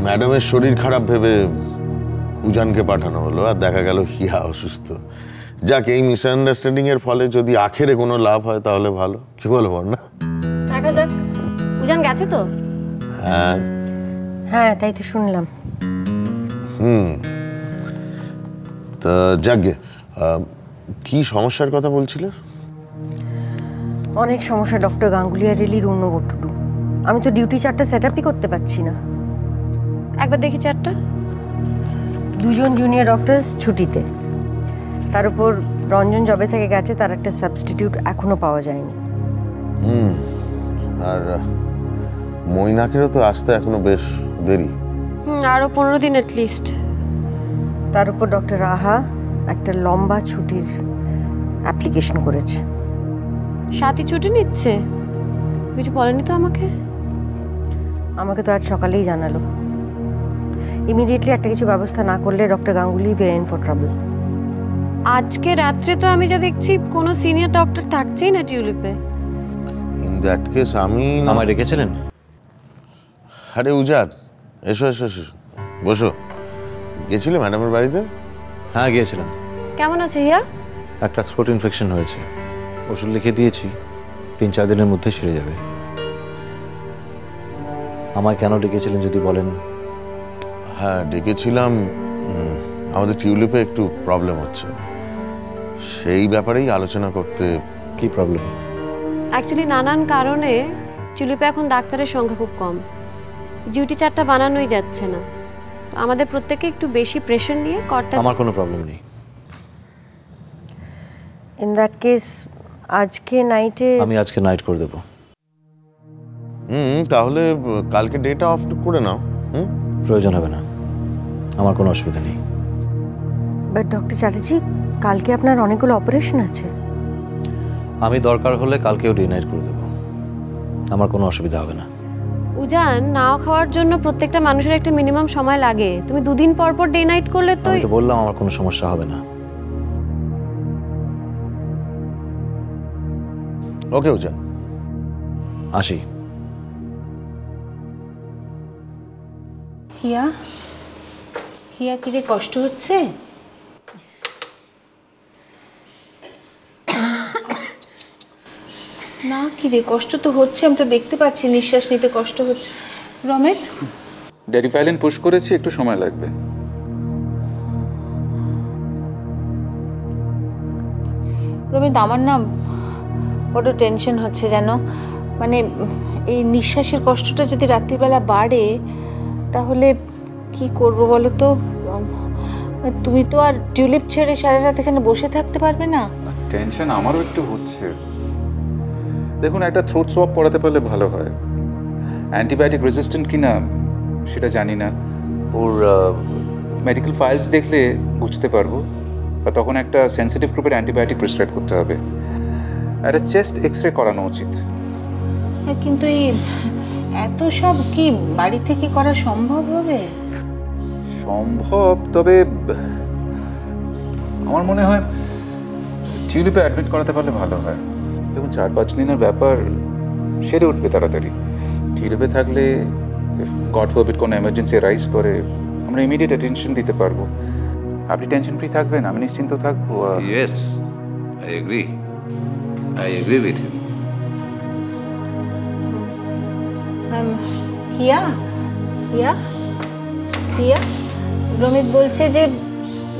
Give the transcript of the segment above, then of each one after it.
ম্যাডামের শরীর খারাপ ভেবে উজানকে পাঠানো হলো, আর দেখা গেল হিয়া অসুস্থ। যাক, এই মিসআন্ডারস্ট্যান্ডিং এর ফলে যদি আখেরে কোনো লাভ হয় তাহলে ভালো। কি বলো বর্ণা? দেখা যাক। উজান গেছে তো? হ্যাঁ হ্যাঁ, তাই তো শুনলাম। তা যাকগে, কি সমস্যার কথা বলছিলে? অনেক সমস্যা ডক্টর গাঙ্গুলি আর রিলি রুনো বটুডু। আমি তো ডিউটি চার্টটা সেট আপই করতে পারছি না। একবার দেখি চারটা। দুজন জুনিয়র ডক্টরস ছুটিতে, তার উপর রঞ্জন জবে থেকে গেছে, তার একটা সাবস্টিটিউট এখনো পাওয়া যায়নি। আর মৈনাকেরও তো আসতে এখনো বেশ দেরি। আরো 15 দিন অ্যাটলিস্ট। তার উপর ডক্টর রাহা একটা লম্বা ছুটির অ্যাপ্লিকেশন করেছে। সাথী ছুটি নিচ্ছে? কিছু বলেনি তো আমাকে। আমাকে তো আজ সকালেই জানালো। ইমিডিয়েটলি একটা কিছু ব্যবস্থা না করলে doctor Ganguly will in for trouble. আজকে রাত্রে তো আমি যা দেখছি কোনো সিনিয়র ডক্টর থাকছেই না টিউলিপে। ইন দ্যাট কেস আমি আমায় রেখেছিলেন? আরে উজান, এসো এসো এসো, বসো। গেছিলে ম্যাডামের বাড়িতে? হ্যাঁ গিয়েছিলাম। কেমন আছে হিয়া? একটা থ্রোট ইনফেকশন হয়েছে, ওষুধ লিখে দিয়েছি, 3-4 দিনের মধ্যে সেরে যাবে। আমায় কেন ডেকেছিলেন যদি বলেন? হ্যাঁ ডেকেছিলাম, আমাদের টিউলিপে একটু প্রবলেম হচ্ছে, সেই ব্যাপারেই আলোচনা করতে। কি প্রবলেম? অ্যাকচুয়ালি নানান কারণে টিউলিপে এখন ডাক্তারের সংখ্যা খুব কম, ডিউটি চার্টটা বানানোই যাচ্ছে না। তো আমাদের প্রত্যেককে একটু বেশি প্রেশার নিয়ে করতে। আমার কোনো প্রবলেম নেই। ইন দ্যাট কেস আজকে নাইটে আমি আজকে নাইট করে দেবো। তাহলে কালকে ডেটা অফ করে নাও। প্রয়োজন হবে না, আমার কোনো অসুবিধা নেই। বাট ডক্টর চ্যাটার্জি, কালকে আপনার অনেকগুলো অপারেশন আছে। আমি দরকার হলে কালকেও ডে নাইট করে দেবো, আমার কোনো অসুবিধা হবে না। উজান, নাও খাওয়ার জন্য প্রত্যেকটা মানুষের একটা মিনিমাম সময় লাগে। তুমি 2 দিন পর পর ডে নাইট করলে তো। আমি তো বললাম আমার কোনো সমস্যা হবে না। ওকে উজান, আসি। হিয়া, হিয়া কি রে, কষ্ট হচ্ছে? না কি রে, কষ্ট তো হচ্ছে, আমি তো দেখতে পাচ্ছি নিঃশ্বাস নিতে কষ্ট হচ্ছে। রমেত, ডেরিফাইলিন পুশ করেছি, একটু সময় লাগবে। রমেত, আমার না বড় টেনশন হচ্ছে জানো। মানে এই নিঃশ্বাসের কষ্টটা যদি রাত্রিবেলা বাড়ে তাহলে কি করব বলো তো? তুমি তো আর টিউলিপ ছেড়ে সারা রাত এখানে বসে থাকতে পারবে না। টেনশন আমারও একটু হচ্ছে। দেখুন, একটা থ্রোট সোয়াব করাতে পারলে ভালো হয়। অ্যান্টিবায়োটিক রেজিস্ট্যান্ট কিনা সেটা জানি না, ওর মেডিকেল ফাইলস দেখলে বুঝতে পারবো। আর তখন একটা সেন্সিটিভ গ্রুপের অ্যান্টিবায়োটিক প্রেসক্রাইব করতে হবে। একটা চেস্ট এক্স-রে করানো উচিত। কিন্তু এই এত সব কি বাড়ি থেকে করা সম্ভব হবে? সম্ভব, তবে আমার মনে হয় টিউলিপে অ্যাডমিট করাতে পারলে ভালো হয়। দেখুন, 4-5 দিনের ব্যাপার, সেরে উঠবে তাড়াতাড়ি। টিউলিপে থাকলে গড ফরবিড কোনো এমার্জেন্সি রাইজ করে আমরা ইমিডিয়েট অ্যাটেনশন দিতে পারবো। আপনি টেনশন ফ্রি থাকবেন, আমি নিশ্চিন্ত থাকবো। Yes, I agree. I agree with you. হিয়া, হিয়া, হিয়া, রমিত বলছে যে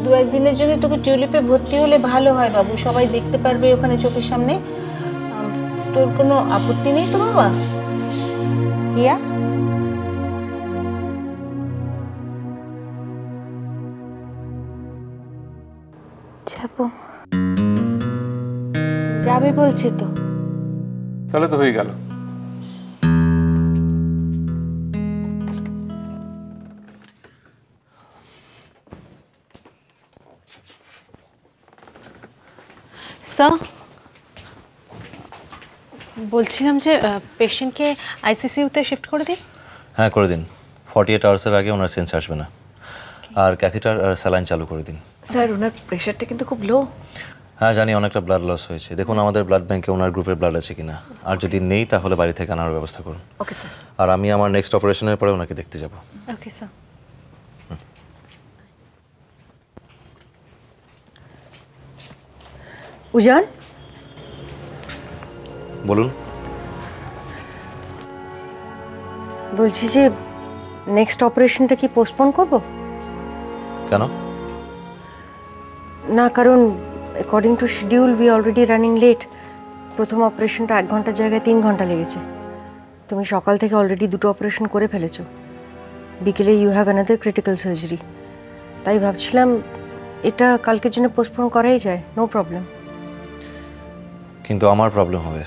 2-1 দিনের জন্য তোকে টিউলিপে ভর্তি হলে ভালো হয় বাবু, সবাই দেখতে পারবে ওখানে চোখের সামনে। তোর কোনো আপত্তি নেই তো বাবা? হিয়া, যাবো, যাবে বলছে তো। তাহলে তো হয়ে গেল। স্যার, বলছিলাম যে পেশেন্টকে আইসিসিউতে শিফট করে দিই। হ্যাঁ করে দিন, 48 আওয়ার্সের আগে ওনার সেন্স আসবে না। আর ক্যাথেটার আর স্যালাইন চালু করে দিন। স্যার, ওনার প্রেশারটা কিন্তু খুব লো। হ্যাঁ জানি অনেকটা ব্লাড লস হয়েছে। দেখুন আমাদের ব্লাড ব্যাংকে ওনার গ্রুপের ব্লাড আছে কিনা, আর যদি নেই তাহলে বাড়ি থেকে আনার ব্যবস্থা করুন। Okay sir. আর আমি আমার নেক্সট অপারেশনের পরে ওনাকে দেখতে যাব। Okay sir. উজান, বলুন। বলছি যে নেক্সট অপারেশনটা কি পোস্টপোন করব? কেন? না, কারণ according to schedule we already running late. প্রথম অপারেশনটা 1 ঘন্টার জায়গায় 3 ঘন্টা লেগেছে। তুমি সকাল থেকে অলরেডি 2টো অপারেশন করে ফেলেছো, বিকেলে you have another critical surgery. তাই ভাবছিলাম এটা কালকের জন্য পোস্টপোন করাই যায়, নো প্রবলেম। কিন্তু আমার প্রবলেম হবে।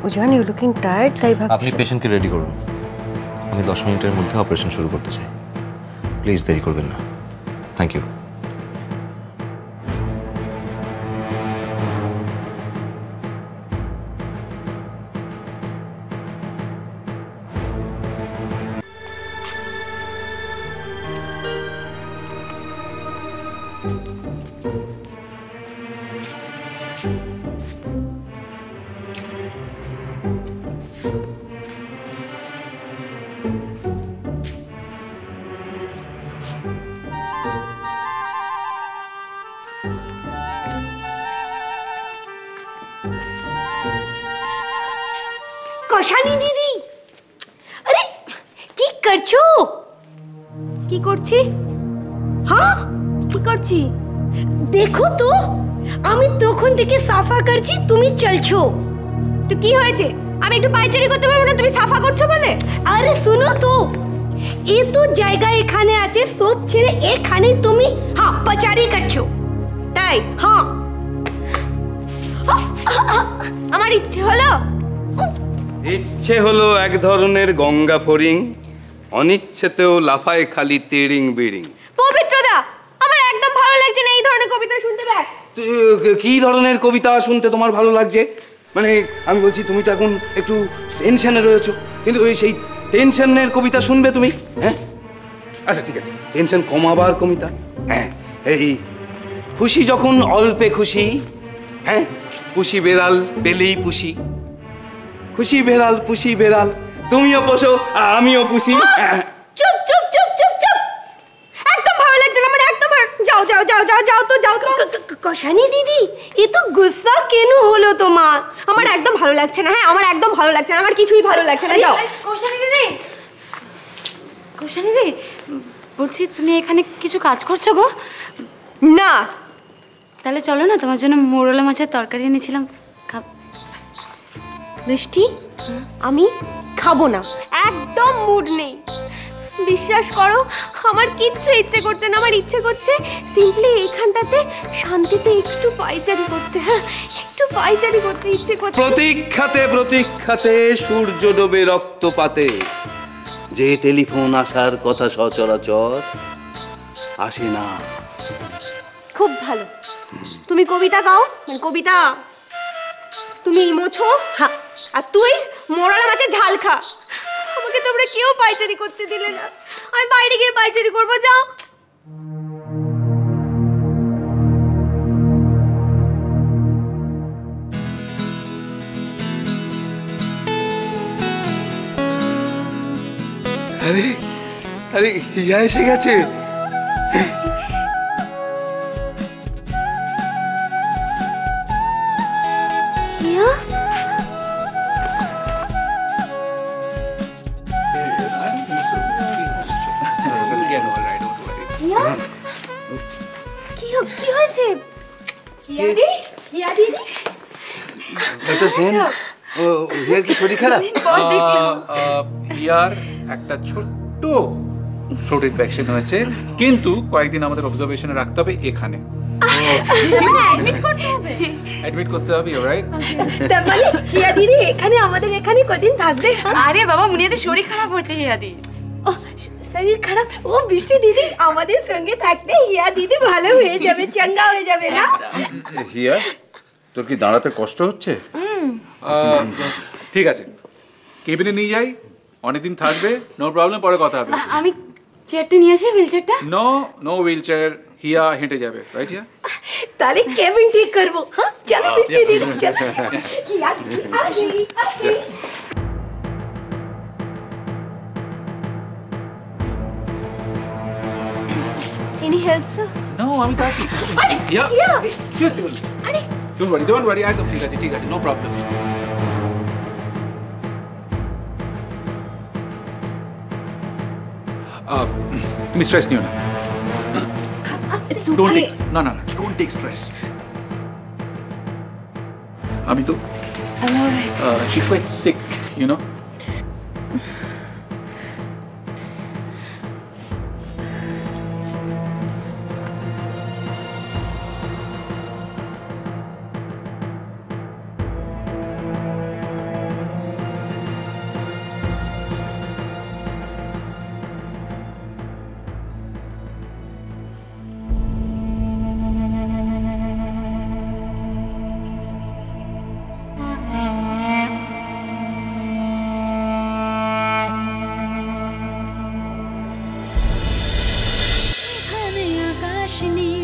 উজান, ইউ লুকিং টায়ার্ড, তাই আপনি ভাবছি। পেশেন্টকে রেডি করুন, আমি 10 মিনিটের মধ্যে অপারেশন শুরু করতে চাই। প্লিজ দেরি করবেন না। Thank you. কষানি দিদি, আরে কি করছো? কি করছি? হ্যাঁ কি করছি? দেখো তো, আমি তখন থেকে সাফা করছি, তুমি চলছো। তো কি হয়েছে? আমি একটু পায়চারি করতে পারবো না তুমি সাফা করছো বলে? আরে শুনো তো, এ তো জায়গা এখানে আছে, সব ছেড়ে এখানে তুমি হ্যাঁ পাচারি করছো, তাই? হ্যাঁ আমার ইচ্ছে হলো। ইচ্ছে হলো এক ধরনের গঙ্গা ফড়িং, অনিচ্ছেতেও লাফায় খালি তিড়িং বিড়িং। পবিত্রদা, আমার একদম ভালো লাগছে না এই ধরনের কবিতা শুনতে। দেখ কি ধরনের কবিতা শুনতে তোমার ভালো লাগছে? মানে আমি বলছি তুমি তো এখন একটু টেনশনে রয়েছো, কিন্তু ওই সেই টেনশনের কবিতা শুনবে তুমি? হ্যাঁ আচ্ছা ঠিক আছে, টেনশন কমাবার কবিতা। হ্যাঁ এই খুশি যখন অল্পে খুশি, হ্যাঁ পুষি বেড়াল পেলেই পুষি, খুশি বেড়াল পুষি বেড়াল, তুমিও পোষো আমিও পুষি। চুপ চুপ চুপ চুপ চুপ, একদম ভালো লাগছে না আমার, একদম। যাও যাও যাও যাও যাও তো, যাও তো। কষানি দিদি, এ তো গুস্সা কেন হলো তোমার? আমার একদম ভালো লাগছে না। হ্যাঁ আমার একদম ভালো লাগছে না, আমার কিছুই ভালো লাগছে না। যাও। কৌশানী দিদি, কৌশানী দিদি, বলছি তুমি এখানে কিছু কাজ করছো গো? না তাহলে চলো না, তোমার জন্য মোরলা মাছের তরকারি এনেছিলাম। বৃষ্টি, আমি খাবো না, একদম মুড নেই। বিশ্বাস করো, আমার কিচ্ছু ইচ্ছে করছে না। আমার ইচ্ছে করছে সিম্পলি এইখানটাতে শান্তিতে একটু পায়চারি করতে। হ্যাঁ একটু পায়চারি করতে ইচ্ছে করছে। প্রতীক্ষাতে প্রতীক্ষাতে সূর্য ডোবে রক্তপাতে, যে টেলিফোন আসার কথা সচরাচর আসে না। খুব ভালো, তুমি কবিতা গাও, কবিতা তুমি মোছো। হ্যাঁ আর তুই মোরলা মাছের ঝাল খা। আমাকে তোমরা কেউ পায়চারি করতে দিলে না, আমি বাইরে গিয়ে পায়চারি করবো। যাও। আরে আরে ইয়া এসে গেছে। কি হয়েছে? ডক্টর সেন, হিয়ার কি শরীর খারাপ? হিয়ার একটা ছোট্ট থ্রোট ইনফেকশন হয়েছে, কিন্তু কয়েকদিন আমাদের অবজারভেশনে রাখতে হবে এখানে। অ্যাডমিট করতে হবে? অ্যাডমিট করতে হবে, রাইট? তার মানে হিয়া দিদি এখানে আমাদের এখানে কদিন থাকবে? আরে বাবা, মুনিয়াদের শরীর খারাপ হয়েছে হিয়াদি। ও শরীর খারাপ? ও বৃষ্টি দিদি আমাদের সঙ্গে থাকলে হিয়া দিদি ভালো হয়ে যাবে, চাঙ্গা হয়ে যাবে না? হিয়া, তোর কি দাঁড়াতে কষ্ট হচ্ছে? ঠিক আছে, কেবিনে নিয়ে যাই, অনেকদিন থাকবে, নো প্রবলেম, পরে কথা হবে। আমি চেয়ারটা নিয়ে আসি, হুইল চেয়ারটা। নো হুইল চেয়ার, হিয়া হেঁটে যাবে, রাইট হিয়া? তাহলে কেবিন ঠিক করবো। হ্যাঁ চলো দেখতে দিন, চলো। হিয়া আসি আসি। Any help, sir? No, আমি তো আছি। হিয়া কি হচ্ছে বল? আরে ডোন্ট ওয়ারি একদম ঠিক আছে নো প্রবলেম। তুমি স্ট্রেস নিও না। Don't take stress. আমি তো I'm all right. she's quite sick, you know. Akash Neil